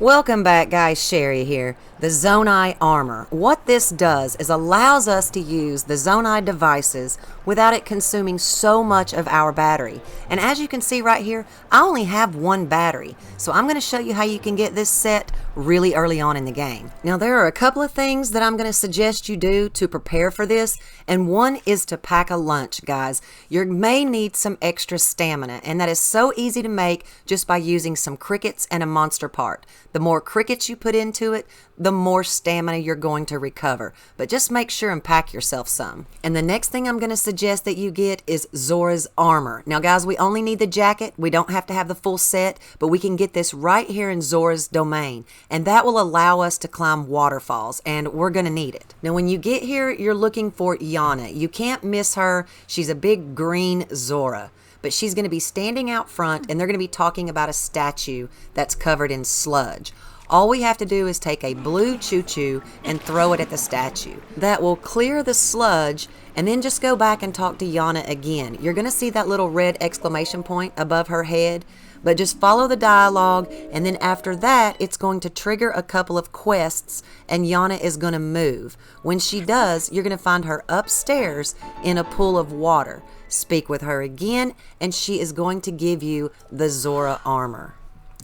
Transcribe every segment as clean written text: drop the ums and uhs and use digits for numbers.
Welcome back, guys. Sherry here. The Zonaite Armor. What this does is allows us to use the Zonaite devices without it consuming so much of our battery. And as you can see right here, I only have one battery. So I'm going to show you how you can get this set really early on in the game. Now there are a couple of things that I'm going to suggest you do to prepare for this. And one is to pack a lunch, guys. You may need some extra stamina, and that is so easy to make just by using some crickets and a monster part. The more crickets you put into it, the more stamina you're going to recover. But just make sure and pack yourself some. And the next thing I'm going to suggest that you get is Zora's Armor. Now guys, we only need the jacket. We don't have to have the full set, but we can get this right here in Zora's domain. And that will allow us to climb waterfalls, and we're going to need it. Now when you get here, you're looking for Yana. You can't miss her. She's a big green Zora. But she's going to be standing out front, and they're going to be talking about a statue that's covered in sludge. All we have to do is take a blue choo-choo and throw it at the statue. That will clear the sludge, and then just go back and talk to Yana again. You're going to see that little red exclamation point above her head, but just follow the dialogue, and then after that, it's going to trigger a couple of quests, and Yana is going to move. When she does, you're going to find her upstairs in a pool of water. Speak with her again, and she is going to give you the Zora Armor.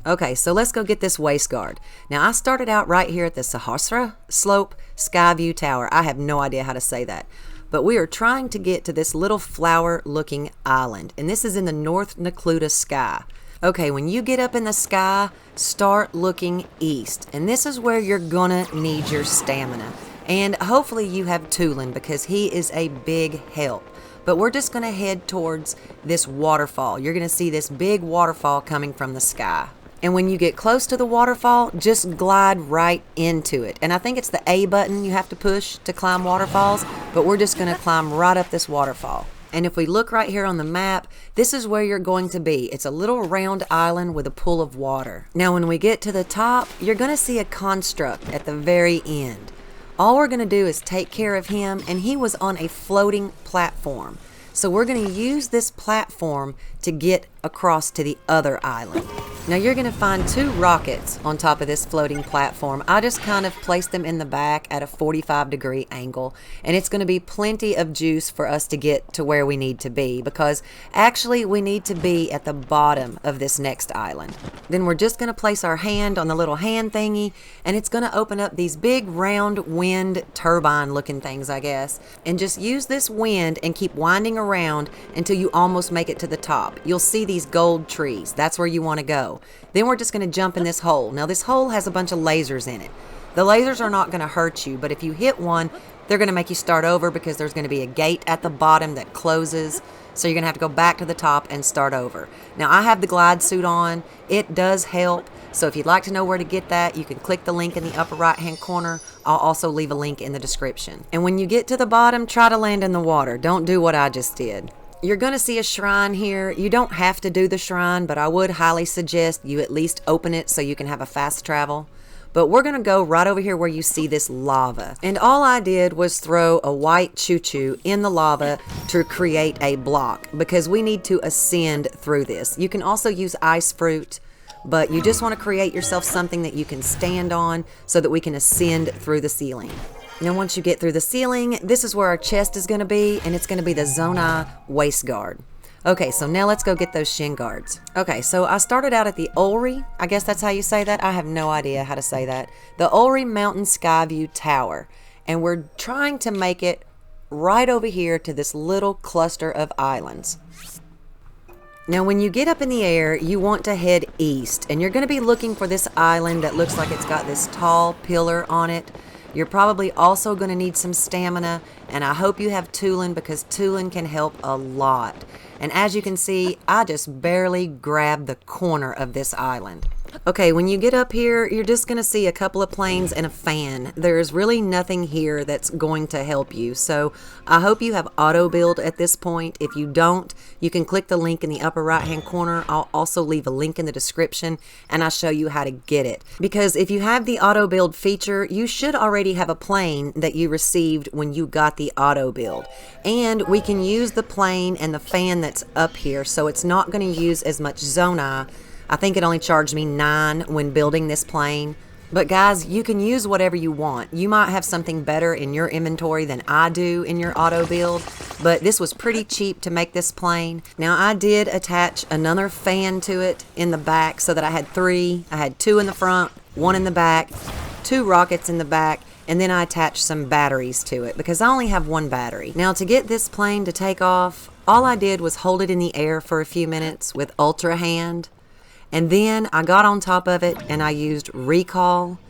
Okay, so let's go get this waistguard. Now, I started out right here at the Sahasra Slope Skyview Tower. I have no idea how to say that. But we are trying to get to this little flower-looking island, and this is in the North Necluda sky. Okay, when you get up in the sky, start looking east, and this is where you're gonna need your stamina. And hopefully you have Tulin, because he is a big help. But we're just going to head towards this waterfall. You're going to see this big waterfall coming from the sky. And when you get close to the waterfall, just glide right into it. And I think it's the A button you have to push to climb waterfalls, but we're just going to climb right up this waterfall. And if we look right here on the map, this is where you're going to be. It's a little round island with a pool of water. Now when we get to the top, you're going to see a construct at the very end. All we're going to do is take care of him, and he was on a floating platform. So we're going to use this platform to get across to the other island. Now you're going to find two rockets on top of this floating platform. I just kind of placed them in the back at a 45-degree angle, and it's going to be plenty of juice for us to get to where we need to be, because actually we need to be at the bottom of this next island. Then we're just going to place our hand on the little hand thingy, and it's going to open up these big round wind turbine looking things, I guess, and just use this wind and keep winding around until you almost make it to the top. You'll see these gold trees. That's where you want to go. Then we're just going to jump in this hole. Now this hole has a bunch of lasers in it. The lasers are not going to hurt you, but if you hit one, they're going to make you start over, because there's going to be a gate at the bottom that closes. So you're going to have to go back to the top and start over. Now I have the glide suit on. It does help. So if you'd like to know where to get that, you can click the link in the upper right hand corner. I'll also leave a link in the description. And when you get to the bottom, try to land in the water. Don't do what I just did. You're going to see a shrine here. You don't have to do the shrine, but I would highly suggest you at least open it so you can have a fast travel. But we're going to go right over here where you see this lava. And all I did was throw a white choo-choo in the lava to create a block, because we need to ascend through this. You can also use ice fruit, but you just want to create yourself something that you can stand on so that we can ascend through the ceiling. Now once you get through the ceiling, this is where our chest is going to be, and it's going to be the Zonaite Waistguard. Okay, so now let's go get those shin guards. Okay, so I started out at the Ulri, I guess that's how you say that. I have no idea how to say that. The Ulri Mountain Skyview Tower. And we're trying to make it right over here to this little cluster of islands. Now when you get up in the air, you want to head east, and you're going to be looking for this island that looks like it's got this tall pillar on it. You're probably also going to need some stamina, and I hope you have Tulin, because Tulin can help a lot. And as you can see, I just barely grabbed the corner of this island. Okay, when you get up here, you're just going to see a couple of planes and a fan. There's really nothing here that's going to help you. So I hope you have auto build at this point. If you don't, you can click the link in the upper right hand corner. I'll also leave a link in the description, and I'll show you how to get it. Because if you have the auto build feature, you should already have a plane that you received when you got the auto build. And we can use the plane and the fan that's up here, so it's not going to use as much Zonaite I think it only charged me 9 when building this plane. But guys, you can use whatever you want. You might have something better in your inventory than I do in your auto build, but this was pretty cheap to make this plane. Now I did attach another fan to it in the back so that I had 3. I had 2 in the front, 1 in the back, 2 rockets in the back, and then I attached some batteries to it because I only have 1 battery. Now to get this plane to take off, all I did was hold it in the air for a few minutes with Ultra Hand. And then I got on top of it and I used recall.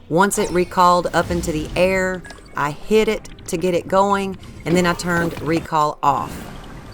Once it recalled up into the air, I hit it to get it going, and then I turned recall off.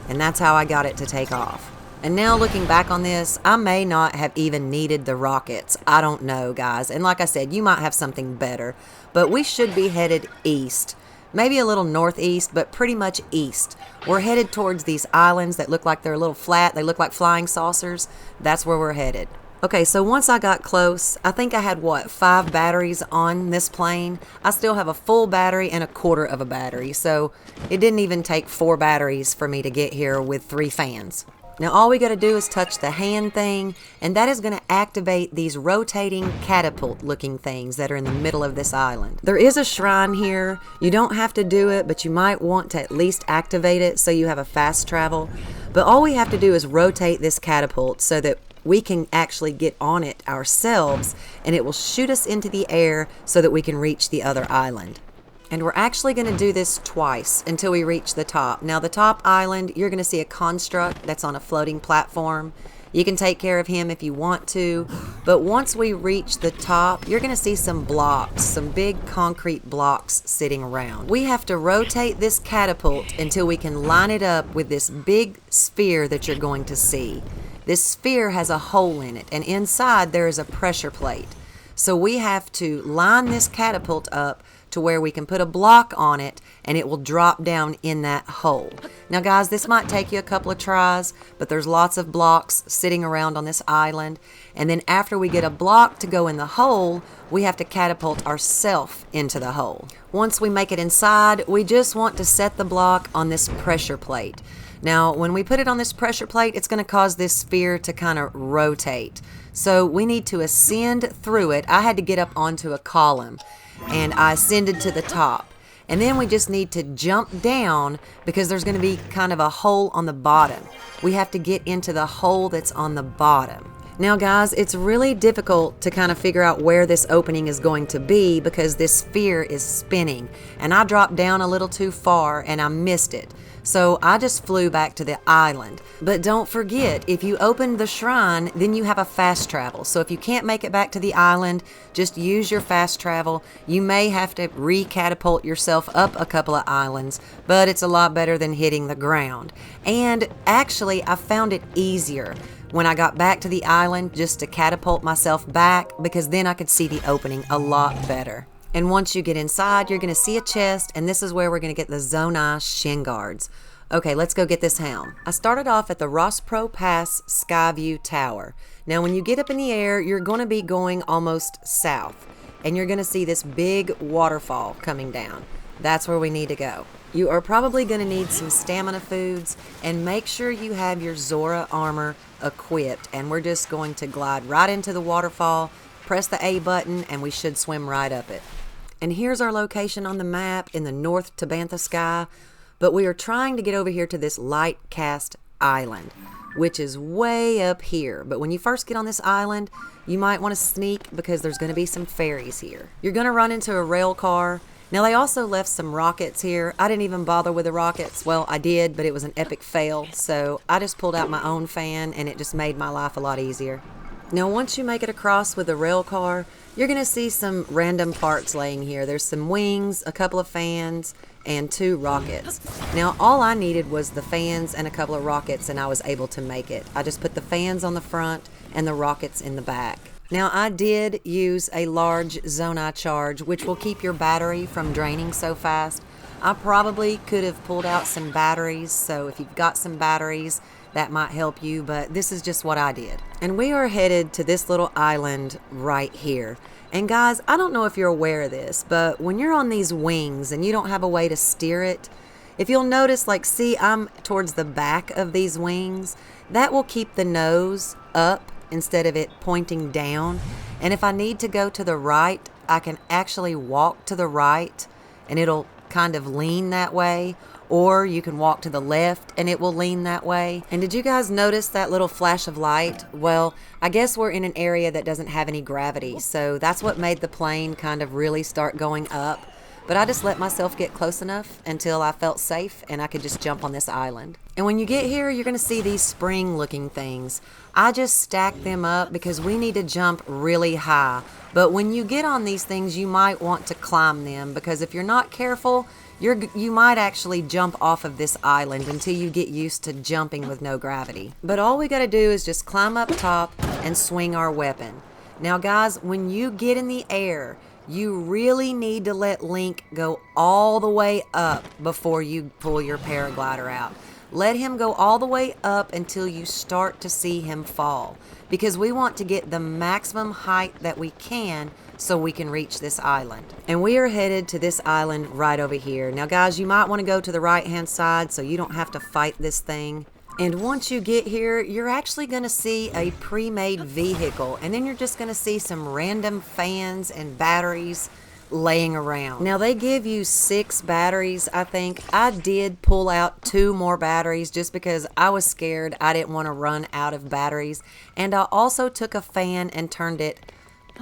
And that's how I got it to take off. And now looking back on this, I may not have even needed the rockets. I don't know, guys. And like I said, you might have something better. But we should be headed east. Maybe a little northeast, but pretty much east. We're headed towards these islands that look like they're a little flat. They look like flying saucers. That's where we're headed. Okay, so once I got close, I think I had, 5 batteries on this plane. I still have a full battery and a quarter of a battery, so it didn't even take 4 batteries for me to get here with 3 fans. Now all we got to do is touch the hand thing, and that is going to activate these rotating catapult looking things that are in the middle of this island. There is a shrine here. You don't have to do it, but you might want to at least activate it so you have a fast travel. But all we have to do is rotate this catapult so that we can actually get on it ourselves, and it will shoot us into the air so that we can reach the other island. And we're actually going to do this twice until we reach the top. Now the top island, you're going to see a construct that's on a floating platform. You can take care of him if you want to, but once we reach the top, you're going to see some blocks, some big concrete blocks sitting around. We have to rotate this catapult until we can line it up with this big sphere that you're going to see. This sphere has a hole in it, and inside there is a pressure plate. So we have to line this catapult up to where we can put a block on it and it will drop down in that hole. Now guys, this might take you a couple of tries, but there's lots of blocks sitting around on this island. And then after we get a block to go in the hole, we have to catapult ourselves into the hole. Once we make it inside, we just want to set the block on this pressure plate. Now, when we put it on this pressure plate, it's going to cause this sphere to kind of rotate. So we need to ascend through it. I had to get up onto a column, and I ascended to the top. And then we just need to jump down because there's going to be kind of a hole on the bottom. We have to get into the hole that's on the bottom. Now guys, it's really difficult to kind of figure out where this opening is going to be because this sphere is spinning. And I dropped down a little too far and I missed it. So I just flew back to the island. But don't forget, if you open the shrine, then you have a fast travel. So if you can't make it back to the island, just use your fast travel. You may have to re-catapult yourself up a couple of islands, but it's a lot better than hitting the ground. And actually, I found it easier when I got back to the island just to catapult myself back because then I could see the opening a lot better. And once you get inside, you're going to see a chest, and this is where we're going to get the Zonaite Shin guards. Okay, let's go get this helm. I started off at the Ross Pro Pass Skyview Tower. Now, when you get up in the air, you're going to be going almost south, and you're going to see this big waterfall coming down. That's where we need to go. You are probably going to need some stamina foods, and make sure you have your Zora Armor equipped, and we're just going to glide right into the waterfall, press the A button, and we should swim right up it. And here's our location on the map in the North Tabantha sky, but we are trying to get over here to this light cast island, which is way up here. But when you first get on this island, you might want to sneak because there's going to be some ferries here. You're going to run into a rail car. Now, they also left some rockets here. I didn't even bother with the rockets. Well, I did, but it was an epic fail. So I just pulled out my own fan, and it just made my life a lot easier. Now, once you make it across with the rail car, you're going to see some random parts laying here. There's some wings, a couple of fans, and 2 rockets. Now, all I needed was the fans and a couple of rockets, and I was able to make it. I just put the fans on the front and the rockets in the back. Now, I did use a large Zonaite charge, which will keep your battery from draining so fast. I probably could have pulled out some batteries, so if you've got some batteries, that might help you, but this is just what I did. And we are headed to this little island right here. And guys, I don't know if you're aware of this, but when you're on these wings and you don't have a way to steer it, if you'll notice, like, see, I'm towards the back of these wings, that will keep the nose up instead of it pointing down. And if I need to go to the right, I can actually walk to the right and it'll kind of lean that way. Or you can walk to the left and it will lean that way. And did you guys notice that little flash of light? Well, I guess we're in an area that doesn't have any gravity, so that's what made the plane kind of really start going up. But I just let myself get close enough until I felt safe and I could just jump on this island. And when you get here, you're going to see these spring-looking things. I just stacked them up because we need to jump really high. But when you get on these things, you might want to climb them because if you're not careful, you might actually jump off of this island until you get used to jumping with no gravity. But all we got to do is just climb up top and swing our weapon. Now guys, when you get in the air, you really need to let Link go all the way up before you pull your paraglider out. Let him go all the way up until you start to see him fall, because we want to get the maximum height that we can so we can reach this island. And we are headed to this island right over here. Now guys, you might want to go to the right hand side so you don't have to fight this thing. And once you get here, you're actually going to see a pre-made vehicle, and then you're just going to see some random fans and batteries laying around. Now they give you 6 batteries, I think. I did pull out 2 more batteries just because I was scared. I didn't want to run out of batteries. And I also took a fan and turned it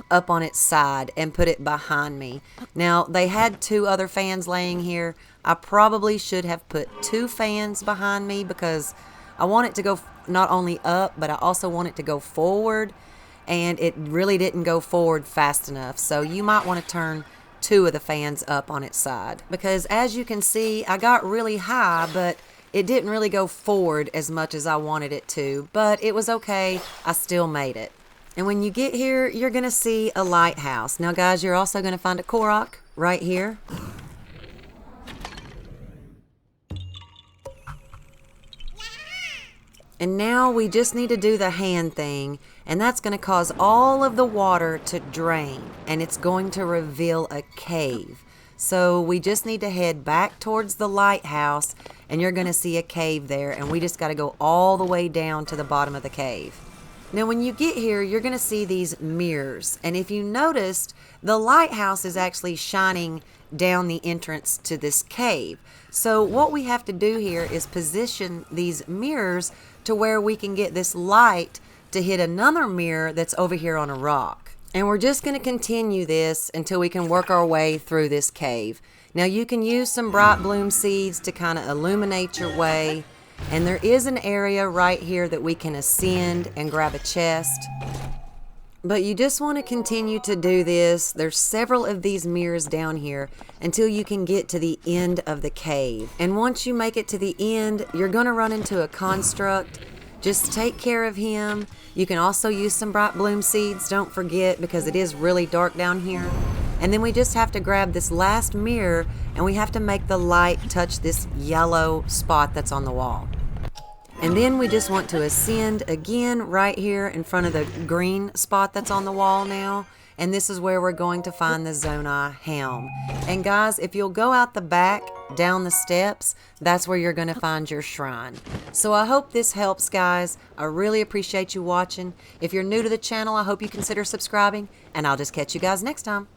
up on its side and put it behind me. Now they had 2 other fans laying here. I probably should have put 2 fans behind me because I want it to go not only up, but I also want it to go forward, and it really didn't go forward fast enough. So you might want to turn 2 of the fans up on its side, because as you can see, I got really high, but it didn't really go forward as much as I wanted it to, but it was okay. I still made it. And when you get here, you're going to see a lighthouse. Now guys, you're also going to find a Korok right here. And now we just need to do the hand thing, and that's going to cause all of the water to drain, and it's going to reveal a cave. So we just need to head back towards the lighthouse, and you're going to see a cave there, and we just got to go all the way down to the bottom of the cave. Now when you get here, you're going to see these mirrors, and if you noticed, the lighthouse is actually shining down the entrance to this cave. So what we have to do here is position these mirrors to where we can get this light to hit another mirror that's over here on a rock. And we're just going to continue this until we can work our way through this cave. Now you can use some bright bloom seeds to kind of illuminate your way. And there is an area right here that we can ascend and grab a chest. But you just want to continue to do this. There's several of these mirrors down here until you can get to the end of the cave. And once you make it to the end, you're going to run into a construct. Just take care of him. You can also use some bright bloom seeds, don't forget, because it is really dark down here. And then we just have to grab this last mirror, and we have to make the light touch this yellow spot that's on the wall. And then we just want to ascend again right here in front of the green spot that's on the wall now. And this is where we're going to find the Zonaite Helm. And guys, if you'll go out the back, down the steps, that's where you're going to find your shrine. So I hope this helps, guys. I really appreciate you watching. If you're new to the channel, I hope you consider subscribing. And I'll just catch you guys next time.